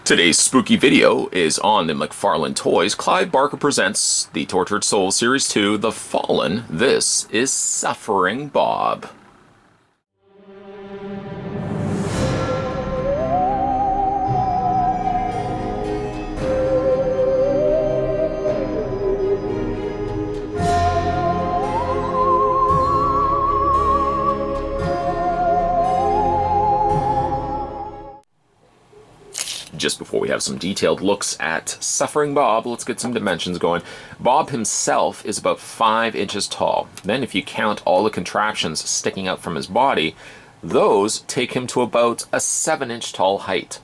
Today's spooky video is on the McFarlane Toys. Clive Barker presents the Tortured Soul Series 2, The Fallen. This is Suffering Bob. Just before we have some detailed looks at Suffering Bob, let's get some dimensions going. Bob himself is about 5 inches tall. Then if you count all the contraptions sticking out from his body, those take him to about a 7-inch tall height.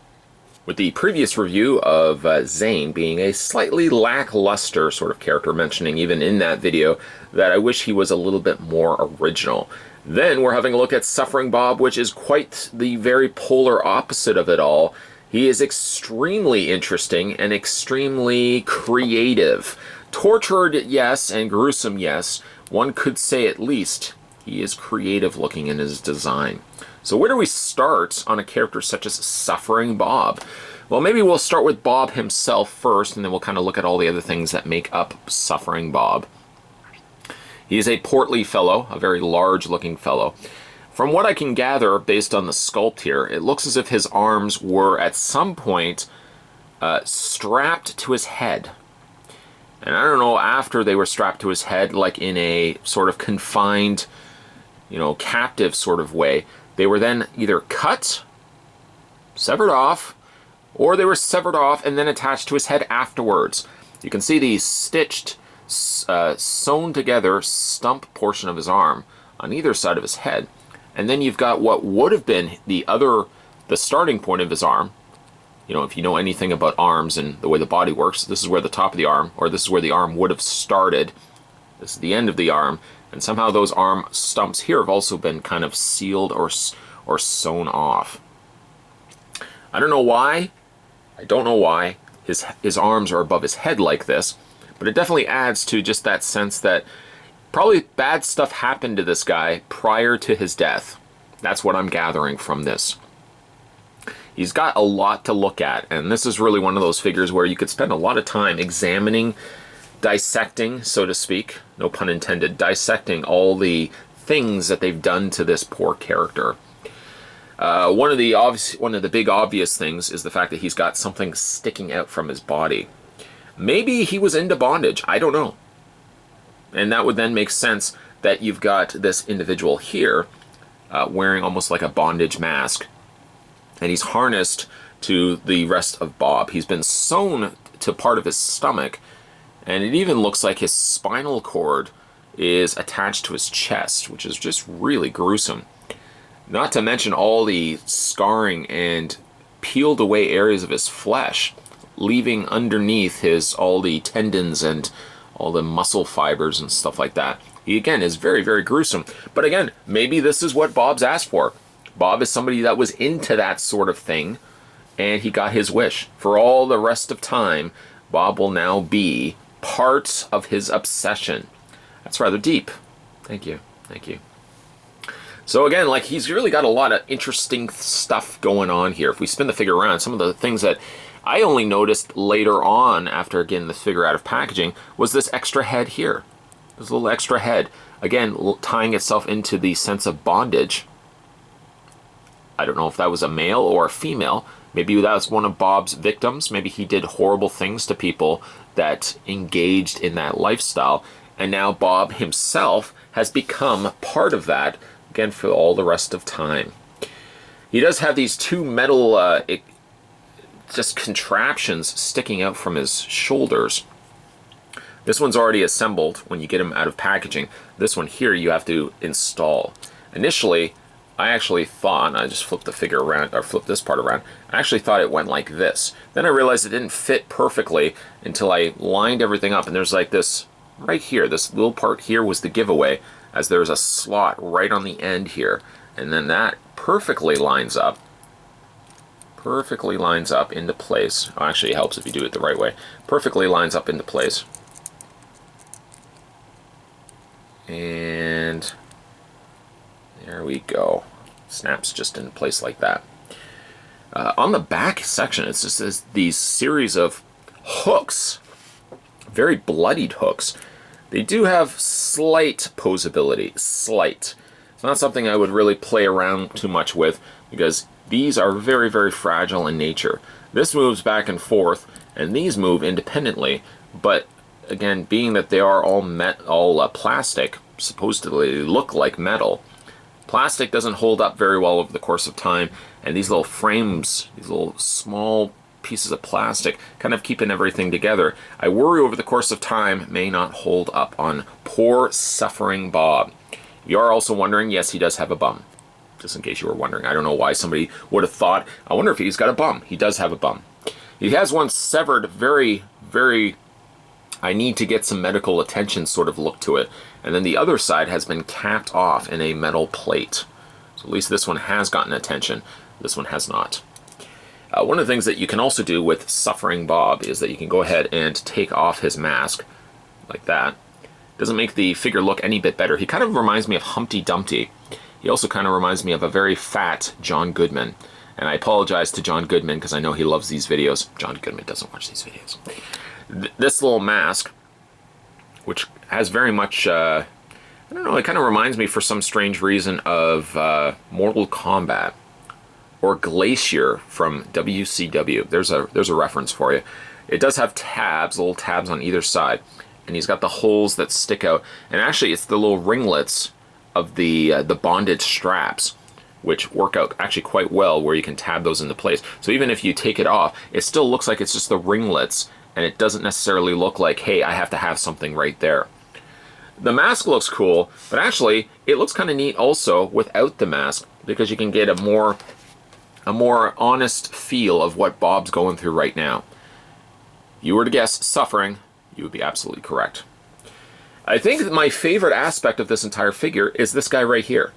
With the previous review of Zane being a slightly lackluster sort of character, mentioning even in that video that I wish he was a little bit more original. Then we're having a look at Suffering Bob, which is quite the very polar opposite of it all. He is extremely interesting and extremely creative. Tortured, yes, and gruesome, yes. One could say at least he is creative looking in his design. So where do we start on a character such as Suffering Bob? Well, maybe we'll start with Bob himself first, and then we'll kind of look at all the other things that make up Suffering Bob. He is a portly fellow, a very large looking fellow. From what I can gather, based on the sculpt here, it looks as if his arms were at some point strapped to his head. And I don't know, after they were strapped to his head, like in a sort of confined, captive sort of way, they were then either cut, severed off, or they were severed off and then attached to his head afterwards. You can see the stitched, sewn together stump portion of his arm on either side of his head. And then you've got what would have been the starting point of his arm. If you know anything about arms and the way the body works, this is where the top of the arm, or this is where the arm would have started. This is the end of the arm. And somehow those arm stumps here have also been kind of sealed or sewn off. I don't know why. His arms are above his head like this. But it definitely adds to just that sense that probably bad stuff happened to this guy prior to his death. That's what I'm gathering from this. He's got a lot to look at, and this is really one of those figures where you could spend a lot of time examining, dissecting, so to speak, no pun intended, dissecting all the things that they've done to this poor character. One of the big obvious things is the fact that he's got something sticking out from his body. Maybe he was into bondage, I don't know. And that would then make sense that you've got this individual here wearing almost like a bondage mask. And he's harnessed to the rest of Bob. He's been sewn to part of his stomach. And it even looks like his spinal cord is attached to his chest, which is just really gruesome. Not to mention all the scarring and peeled away areas of his flesh, leaving underneath all the tendons and all the muscle fibers and stuff like that. He, again, is very, very gruesome. But again, maybe this is what Bob's asked for. Bob is somebody that was into that sort of thing, and he got his wish. For all the rest of time, Bob will now be part of his obsession. That's rather deep. Thank you. Thank you. So again, he's really got a lot of interesting stuff going on here. If we spin the figure around, some of the things that I only noticed later on, after getting this figure out of packaging, was this extra head here. This little extra head. Again, tying itself into the sense of bondage. I don't know if that was a male or a female. Maybe that was one of Bob's victims. Maybe he did horrible things to people that engaged in that lifestyle. And now Bob himself has become part of that, again, for all the rest of time. He does have these two metal just contraptions sticking out from his shoulders. This one's already assembled when you get him out of packaging. This one here you have to install. Initially, I actually thought, and I just flipped the figure around, or flipped this part around, I actually thought it went like this. Then I realized it didn't fit perfectly until I lined everything up, and there's like this right here. This little part here was the giveaway, as there's a slot right on the end here. And then that perfectly lines up. Perfectly lines up into place. Oh, actually, it helps if you do it the right way. Perfectly lines up into place. And there we go. Snaps just into place like that. On the back section, it's just these series of hooks, very bloodied hooks. They do have slight posability, slight. It's not something I would really play around too much with because these are very, very fragile in nature. This moves back and forth, and these move independently, but again, being that they are all plastic, supposedly look like metal, plastic doesn't hold up very well over the course of time, and these little frames, these little small pieces of plastic, kind of keeping everything together, I worry over the course of time may not hold up on poor suffering Bob. You are also wondering, yes, he does have a bum. Just in case you were wondering. I don't know why somebody would have thought, I wonder if he's got a bum. He does have a bum. He has one severed, very, very, I need to get some medical attention sort of look to it. And then the other side has been capped off in a metal plate. So at least this one has gotten attention. This one has not. One of the things that you can also do with Suffering Bob is that you can go ahead and take off his mask, like that. Doesn't make the figure look any bit better. He kind of reminds me of Humpty Dumpty. He also kind of reminds me of a very fat John Goodman. And I apologize to John Goodman because I know he loves these videos. John Goodman doesn't watch these videos. This little mask, which has very much, I don't know, it kind of reminds me for some strange reason of Mortal Kombat. Or Glacier from WCW. There's a reference for you. It does have tabs, little tabs on either side, and he's got the holes that stick out. And actually, it's the little ringlets of the bonded straps, which work out actually quite well, where you can tab those into place. So even if you take it off, it still looks like it's just the ringlets, and it doesn't necessarily look like, hey, I have to have something right there. The mask looks cool, but actually, it looks kind of neat also without the mask, because you can get a more honest feel of what Bob's going through right now. If you were to guess suffering, you would be absolutely correct. I think that my favorite aspect of this entire figure is this guy right here.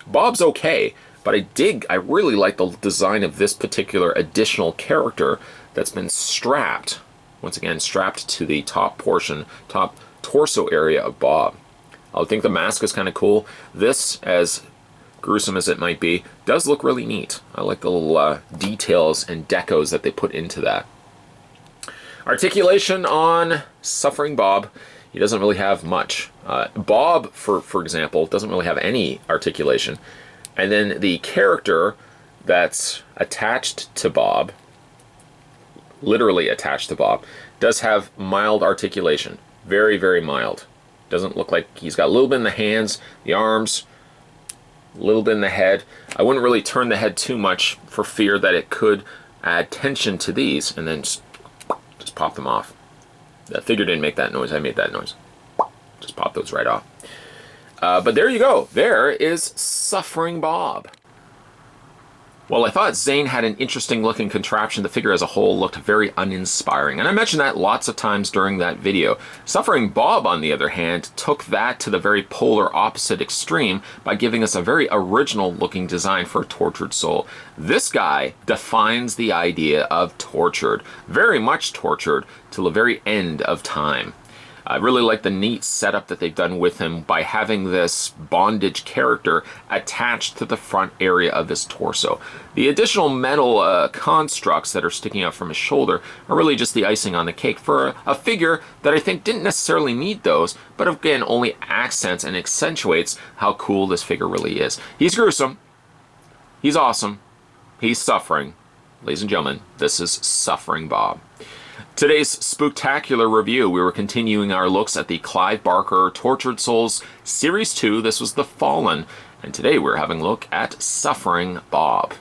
Bob's okay, but I really like the design of this particular additional character that's been strapped, once again, strapped to the top portion, top torso area of Bob. I think the mask is kind of cool. This, as gruesome as it might be, does look really neat. I like the little details and decos that they put into that. Articulation on Suffering Bob. He doesn't really have much. Bob, for example, doesn't really have any articulation. And then the character that's attached to Bob, literally attached to Bob, does have mild articulation. Very, very mild. Doesn't look like he's got a little bit in the hands, the arms, a little bit in the head. I wouldn't really turn the head too much for fear that it could add tension to these, and then just pop them off. That figure didn't make that noise. I made that noise. Just pop those right off. But there you go. There is Suffering Bob. Well, I thought Zane had an interesting looking contraption. The figure as a whole looked very uninspiring, and I mentioned that lots of times during that video. Suffering Bob, on the other hand, took that to the very polar opposite extreme by giving us a very original looking design for a tortured soul. This guy defines the idea of tortured, very much tortured, till the very end of time. I really like the neat setup that they've done with him by having this bondage character attached to the front area of his torso. The additional metal constructs that are sticking out from his shoulder are really just the icing on the cake for a figure that I think didn't necessarily need those, but again only accents and accentuates how cool this figure really is. He's gruesome. He's awesome. He's suffering. Ladies and gentlemen, this is Suffering Bob. Today's spooktacular review, we were continuing our looks at the Clive Barker Tortured Souls Series 2. This was The Fallen. And today we're having a look at Suffering Bob.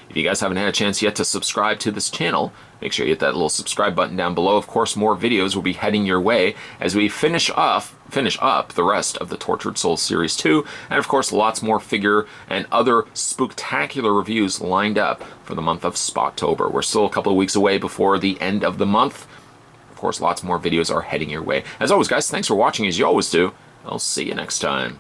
If you guys haven't had a chance yet to subscribe to this channel, make sure you hit that little subscribe button down below. Of course, more videos will be heading your way as we finish up the rest of the Tortured Souls Series 2. And of course, lots more figure and other spooktacular reviews lined up for the month of Spocktober. We're still a couple of weeks away before the end of the month. Of course, lots more videos are heading your way. As always, guys, thanks for watching as you always do. I'll see you next time.